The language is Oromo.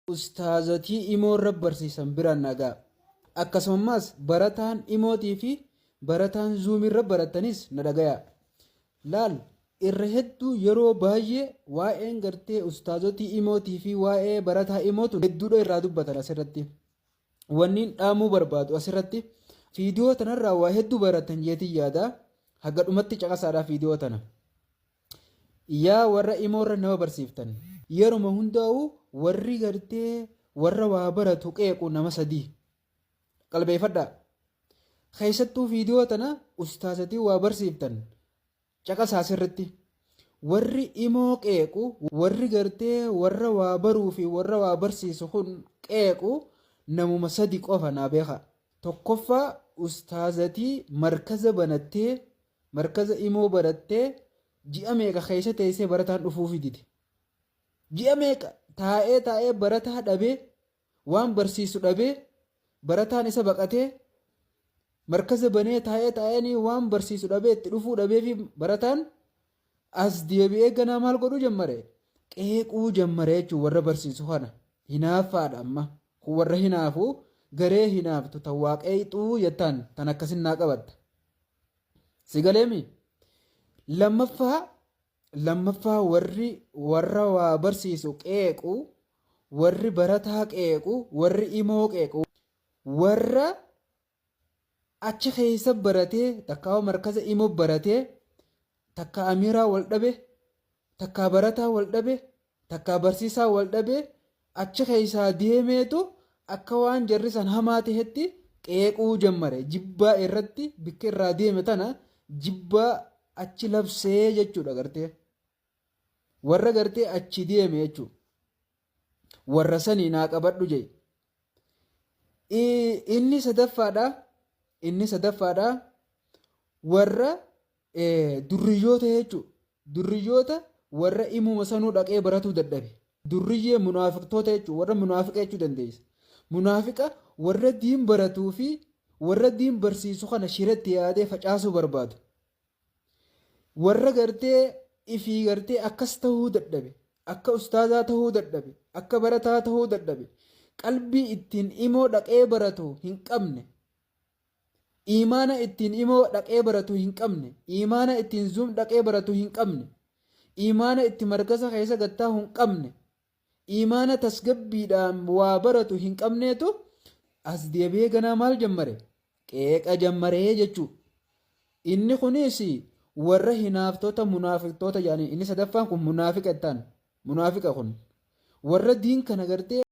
Ustaazotii imoo irra barsiisan biraan nagaa. Akkasumas barataan imootii fi barataan zuumii irra baratanis na dhagaya. Laal irra hedduu yeroo baay'ee waa'een gartee ustaazotii imootii fi waa'ee barataa imootu hedduudha irraa dubbatan asirratti. Wanniin dhaamuu barbaadu asirratti viidiyoo tanarraa waa hedduu baratan jeetii yaada. Haga dhumatti caqasaadhaa viidiyoo tana. Yaa warra imoo irra nama barsiiftan. Yeruma hundaa'u warri gartee warra waa baratu qeequ nama sadii qalbeeffadhaa. Keessattuu viidiyoo tana ustaazatii waa barsiiftan caqasaa sirritti. Warri imoo qeequ warri gartee warra waa baruu fi warra waa barsiisu kun qeequ namuma sadi qofa naa beeka. Tokkoffaa ustaazatii markaza banattee markaza imoo barattee ji'a meeqa keessa teessee barataan dhufuu fidite. Ji'a meeqa taa'ee barataa dhabee waan barsiisu dhabee barataan isa baqatee markaza banee taa'ee waan barsiisu dhabee itti dhufuu dhabee fi barataan as deebi'ee ganaa maal godhuu jammare qeequu jammare jechuun warra barsiisu kana hinaafaadha amma warra hinaafu garee hinaaftu tan waaqeexuu jettaan tan akkasin naa qabatta. Sigaleemi lammaffaa warra waa barsiisu qeequ warri barataa qeequ warri imoo qeequ warra achi keessa baratee takkaa markaza imoo baratee takka amiiraa wal dhabe takka barataa wal dhabe takka barsiisaa wal dhabe achi keessaa deemeetu akka waan jarri san hamaa ta'etti qeequu jammare jibbaa irratti bikka irraa deeme tana jibbaa achi labsee jechuudha gartee. Warra gartee achi deeme jechuudha. Warra sanii naa qabadhu jee. Inni sadaffaadha warra durriyyoota jechuudha. Durriyyoota warra imuma sanuu dhaqee baratuu dadhabe. Durriyyee munaafiqtoota jechuudha. Warra munaafiqa jechuu dandeessa. Munaafiqa warra diin baratuu fi warra diin barsiisu kana shiratti yaadee facaasuu barbaadu. Warra gartee ifii gartee akkas ta'uu dadhabe akka ustaazaa ta'uu dadhabe akka barataa ta'uu dadhabe qalbii ittiin imoo dhaqee baratu hin qabne imaana ittiin imoo dhaqee baratu hin qabne imaana ittiin zuum dhaqee baratu hin qabne imaana itti markaza keessa gattaa hin qabne imaana tasgabbiidhaan waa baratu hin qabneetu as deebi'ee ganaa maal jammare qeeqa jammaree jechuu. Inni kunis warra hinaaftota munaafiqtoota jedhanii inni sadaffaan kun munaafiqa jettaan munaafiqa kun warra diin kana gartee